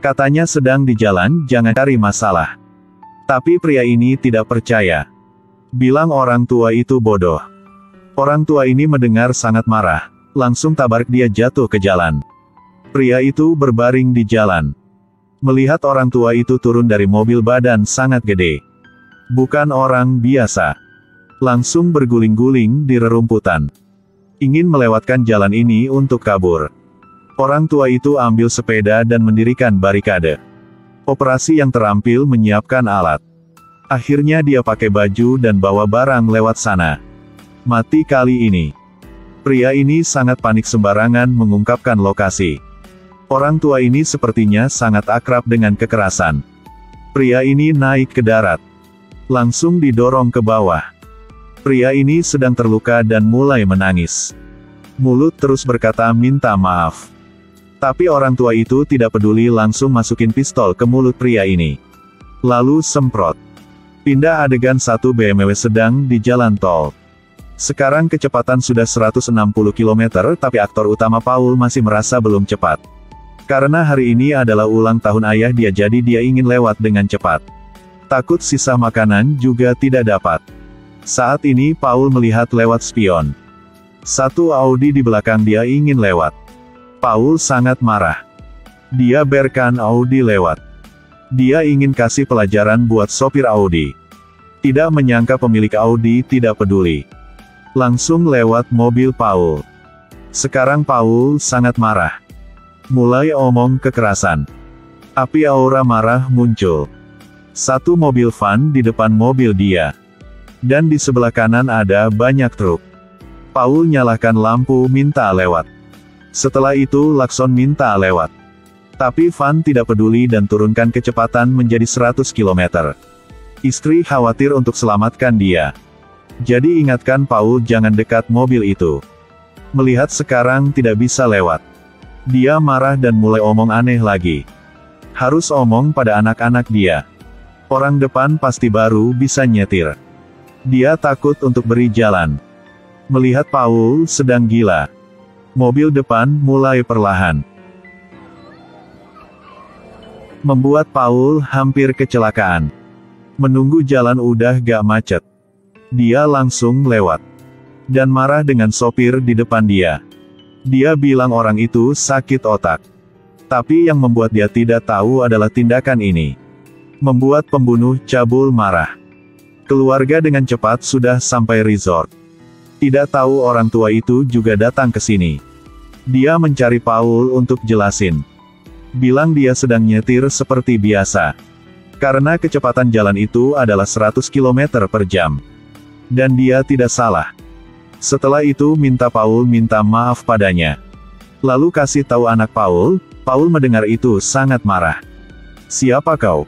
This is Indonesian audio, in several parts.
Katanya sedang di jalan, jangan cari masalah. Tapi pria ini tidak percaya. Bilang orang tua itu bodoh. Orang tua ini mendengar sangat marah. Langsung tabrak dia jatuh ke jalan. Pria itu berbaring di jalan. Melihat orang tua itu turun dari mobil badan sangat gede. Bukan orang biasa. Langsung berguling-guling di rerumputan. Ingin melewatkan jalan ini untuk kabur. Orang tua itu ambil sepeda dan mendirikan barikade. Operasi yang terampil menyiapkan alat. Akhirnya dia pakai baju dan bawa barang lewat sana. Mati kali ini. Pria ini sangat panik sembarangan mengungkapkan lokasi. Orang tua ini sepertinya sangat akrab dengan kekerasan. Pria ini naik ke darat. Langsung didorong ke bawah. Pria ini sedang terluka dan mulai menangis. Mulut terus berkata minta maaf. Tapi orang tua itu tidak peduli, langsung masukin pistol ke mulut pria ini. Lalu semprot. Pindah adegan satu BMW sedang di jalan tol. Sekarang kecepatan sudah 160 km, tapi aktor utama Paul masih merasa belum cepat. Karena hari ini adalah ulang tahun ayah dia, jadi dia ingin lewat dengan cepat. Takut sisa makanan juga tidak dapat. Saat ini Paul melihat lewat spion. Satu Audi di belakang dia ingin lewat. Paul sangat marah. Dia biarkan Audi lewat. Dia ingin kasih pelajaran buat sopir Audi. Tidak menyangka pemilik Audi tidak peduli. Langsung lewat mobil Paul. Sekarang Paul sangat marah. Mulai omong kekerasan. Api aura marah muncul. Satu mobil van di depan mobil dia. Dan di sebelah kanan ada banyak truk. Paul nyalakan lampu minta lewat. Setelah itu klakson minta lewat. Tapi van tidak peduli dan turunkan kecepatan menjadi 100 km. Istri khawatir untuk selamatkan dia. Jadi ingatkan Paul jangan dekat mobil itu. Melihat sekarang tidak bisa lewat. Dia marah dan mulai omong aneh lagi. Harus omong pada anak-anak dia. Orang depan pasti baru bisa nyetir. Dia takut untuk beri jalan. Melihat Paul sedang gila. Mobil depan mulai perlahan. Membuat Paul hampir kecelakaan. Menunggu jalan udah gak macet. Dia langsung lewat. Dan marah dengan sopir di depan dia. Dia bilang orang itu sakit otak. Tapi yang membuat dia tidak tahu adalah tindakan ini. Membuat pembunuh cabul marah. Keluarga dengan cepat sudah sampai resort. Tidak tahu orang tua itu juga datang ke sini. Dia mencari Paul untuk jelasin. Bilang dia sedang nyetir seperti biasa. Karena kecepatan jalan itu adalah 100 km per jam. Dan dia tidak salah. Setelah itu minta Paul minta maaf padanya. Lalu kasih tahu anak Paul. Paul mendengar itu sangat marah. Siapa kau?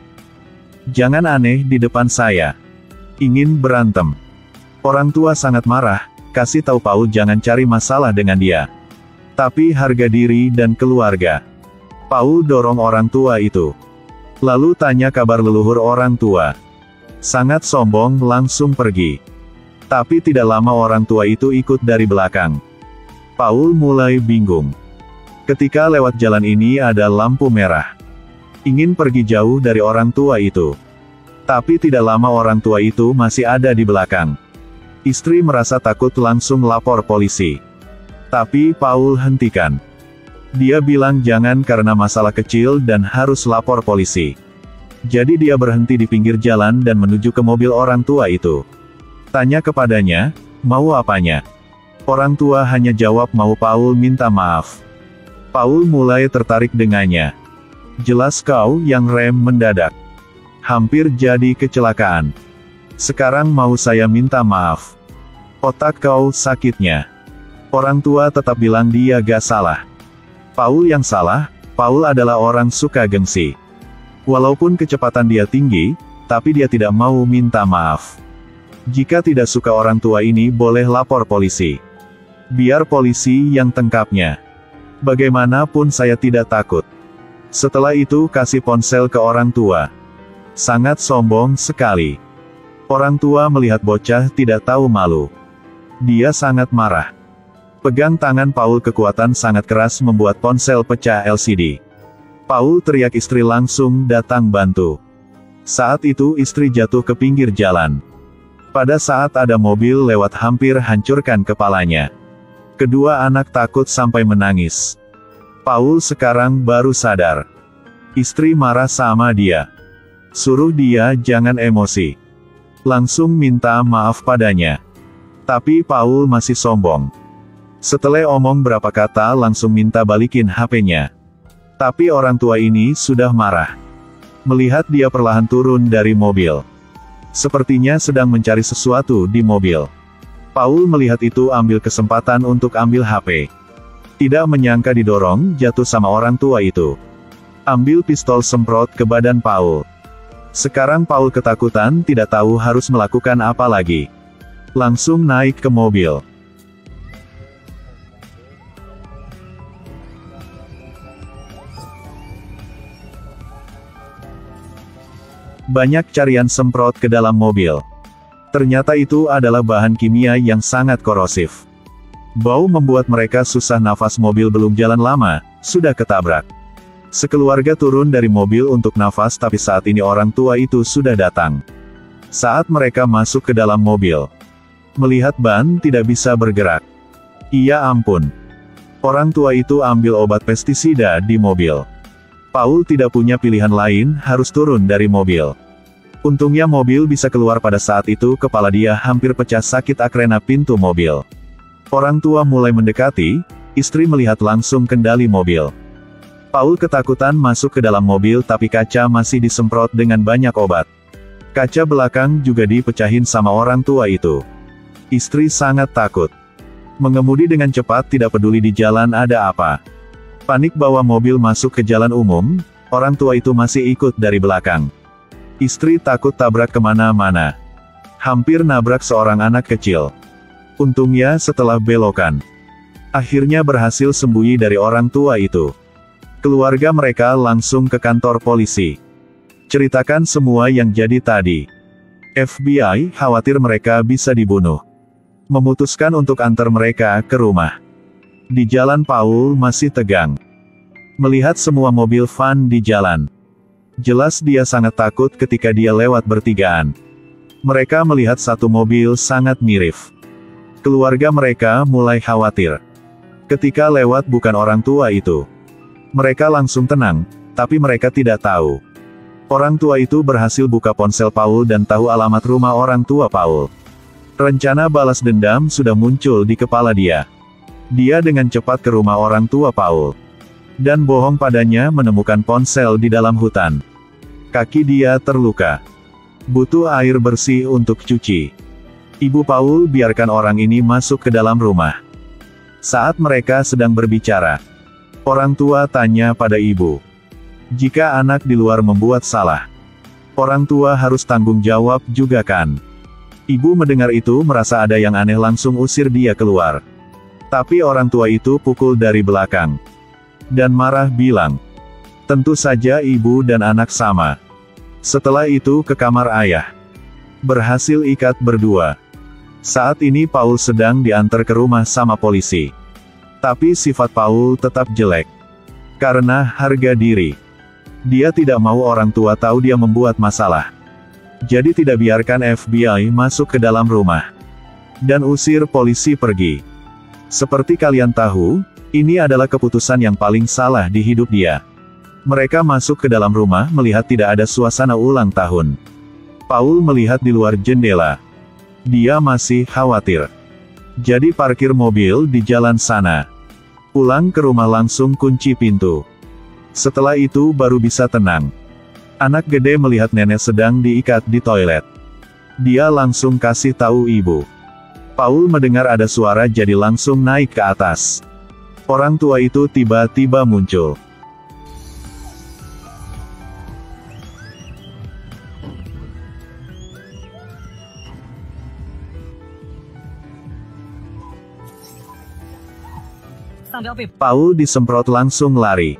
Jangan aneh di depan saya. Ingin berantem. Orang tua sangat marah. Kasih tahu Paul jangan cari masalah dengan dia. Tapi harga diri dan keluarga. Paul dorong orang tua itu. Lalu tanya kabar leluhur orang tua. Sangat sombong langsung pergi. Tapi tidak lama orang tua itu ikut dari belakang. Paul mulai bingung. Ketika lewat jalan ini ada lampu merah. Ingin pergi jauh dari orang tua itu. Tapi tidak lama orang tua itu masih ada di belakang. Istri merasa takut langsung lapor polisi. Tapi Paul hentikan. Dia bilang jangan karena masalah kecil dan harus lapor polisi. Jadi dia berhenti di pinggir jalan dan menuju ke mobil orang tua itu. Tanya kepadanya, mau apanya? Orang tua hanya jawab mau Paul minta maaf. Paul mulai tertarik dengannya. Jelas kau yang rem mendadak. Hampir jadi kecelakaan. Sekarang mau saya minta maaf. Otak kau sakitnya. Orang tua tetap bilang dia gak salah. Paul yang salah. Paul adalah orang suka gengsi. Walaupun kecepatan dia tinggi, tapi dia tidak mau minta maaf. Jika tidak suka orang tua ini boleh lapor polisi. Biar polisi yang tangkapnya. Bagaimanapun saya tidak takut. Setelah itu kasih ponsel ke orang tua. Sangat sombong sekali. Orang tua melihat bocah tidak tahu malu. Dia sangat marah. Pegang tangan Paul kekuatan sangat keras membuat ponsel pecah LCD. Paul teriak, istri langsung datang bantu. Saat itu istri jatuh ke pinggir jalan. Pada saat ada mobil lewat hampir hancurkan kepalanya. Kedua anak takut sampai menangis. Paul sekarang baru sadar. Istri marah sama dia. Suruh dia jangan emosi. Langsung minta maaf padanya. Tapi Paul masih sombong. Setelah omong berapa kata langsung minta balikin HP-nya. Tapi orang tua ini sudah marah. Melihat dia perlahan turun dari mobil. Sepertinya sedang mencari sesuatu di mobil. Paul melihat itu ambil kesempatan untuk ambil HP. Tidak menyangka didorong jatuh sama orang tua itu. Ambil pistol semprot ke badan Paul. Sekarang Paul ketakutan tidak tahu harus melakukan apa lagi. Langsung naik ke mobil. Banyak carian semprot ke dalam mobil. Ternyata itu adalah bahan kimia yang sangat korosif. Bau membuat mereka susah nafas. Mobil belum jalan lama, sudah ketabrak. Sekeluarga turun dari mobil untuk nafas, tapi saat ini orang tua itu sudah datang. Saat mereka masuk ke dalam mobil, melihat ban tidak bisa bergerak. Ya ampun. Orang tua itu ambil obat pestisida di mobil. Paul tidak punya pilihan lain, harus turun dari mobil. Untungnya mobil bisa keluar. Pada saat itu kepala dia hampir pecah sakit akarena pintu mobil. Orang tua mulai mendekati, istri melihat langsung kendali mobil. Paul ketakutan masuk ke dalam mobil, tapi kaca masih disemprot dengan banyak obat. Kaca belakang juga dipecahin sama orang tua itu. Istri sangat takut. Mengemudi dengan cepat, tidak peduli di jalan ada apa. Panik bawa mobil masuk ke jalan umum, orang tua itu masih ikut dari belakang. Istri takut tabrak kemana-mana. Hampir nabrak seorang anak kecil. Untungnya setelah belokan, akhirnya berhasil sembunyi dari orang tua itu. Keluarga mereka langsung ke kantor polisi. Ceritakan semua yang jadi tadi. FBI khawatir mereka bisa dibunuh. Memutuskan untuk antar mereka ke rumah. Di jalan Paul masih tegang. Melihat semua mobil van di jalan. Jelas dia sangat takut ketika dia lewat bertigaan. Mereka melihat satu mobil sangat mirip. Keluarga mereka mulai khawatir. Ketika lewat bukan orang tua itu. Mereka langsung tenang, tapi mereka tidak tahu. Orang tua itu berhasil buka ponsel Paul dan tahu alamat rumah orang tua Paul. Rencana balas dendam sudah muncul di kepala dia. Dia dengan cepat ke rumah orang tua Paul. Dan bohong padanya menemukan ponsel di dalam hutan. Kaki dia terluka. Butuh air bersih untuk cuci. Ibu Paul biarkan orang ini masuk ke dalam rumah. Saat mereka sedang berbicara, orang tua tanya pada ibu. Jika anak di luar membuat salah, orang tua harus tanggung jawab juga kan? Ibu mendengar itu merasa ada yang aneh, langsung usir dia keluar. Tapi orang tua itu pukul dari belakang. Dan marah bilang, tentu saja ibu dan anak sama. Setelah itu ke kamar ayah. Berhasil ikat berdua. Saat ini Paul sedang diantar ke rumah sama polisi. Tapi sifat Paul tetap jelek. Karena harga diri. Dia tidak mau orang tua tahu dia membuat masalah. Jadi tidak biarkan FBI masuk ke dalam rumah. Dan usir polisi pergi. Seperti kalian tahu, ini adalah keputusan yang paling salah di hidup dia. Mereka masuk ke dalam rumah melihat tidak ada suasana ulang tahun. Paul melihat di luar jendela. Dia masih khawatir. Jadi parkir mobil di jalan sana. Pulang ke rumah langsung kunci pintu. Setelah itu baru bisa tenang. Anak gede melihat nenek sedang diikat di toilet. Dia langsung kasih tahu ibu. Paul mendengar ada suara jadi langsung naik ke atas. Orang tua itu tiba-tiba muncul. Paul disemprot langsung lari.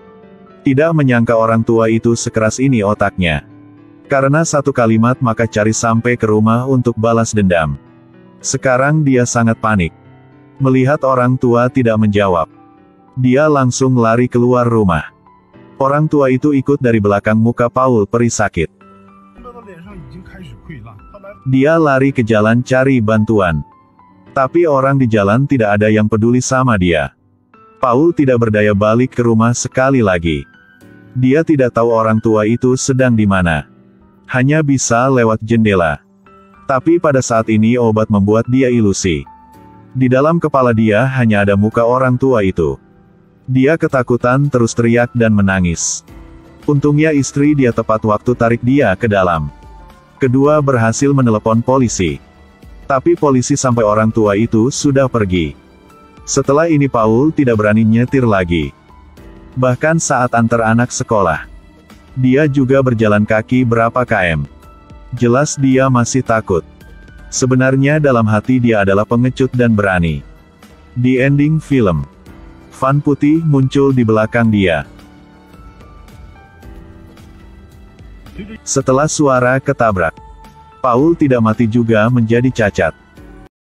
Tidak menyangka orang tua itu sekeras ini otaknya. Karena satu kalimat maka cari sampai ke rumah untuk balas dendam. Sekarang dia sangat panik. Melihat orang tua tidak menjawab. Dia langsung lari keluar rumah. Orang tua itu ikut dari belakang muka Paul perih sakit. Dia lari ke jalan cari bantuan. Tapi orang di jalan tidak ada yang peduli sama dia. Paul tidak berdaya balik ke rumah sekali lagi. Dia tidak tahu orang tua itu sedang di mana. Hanya bisa lewat jendela. Tapi pada saat ini obat membuat dia ilusi. Di dalam kepala dia hanya ada muka orang tua itu. Dia ketakutan terus teriak dan menangis. Untungnya istri dia tepat waktu tarik dia ke dalam. Kedua berhasil menelepon polisi. Tapi polisi sampai orang tua itu sudah pergi. Setelah ini Paul tidak berani nyetir lagi. Bahkan saat antar anak sekolah. Dia juga berjalan kaki berapa km. Jelas dia masih takut. Sebenarnya dalam hati dia adalah pengecut dan berani. Di ending film, van putih muncul di belakang dia. Setelah suara ketabrak, Paul tidak mati juga menjadi cacat.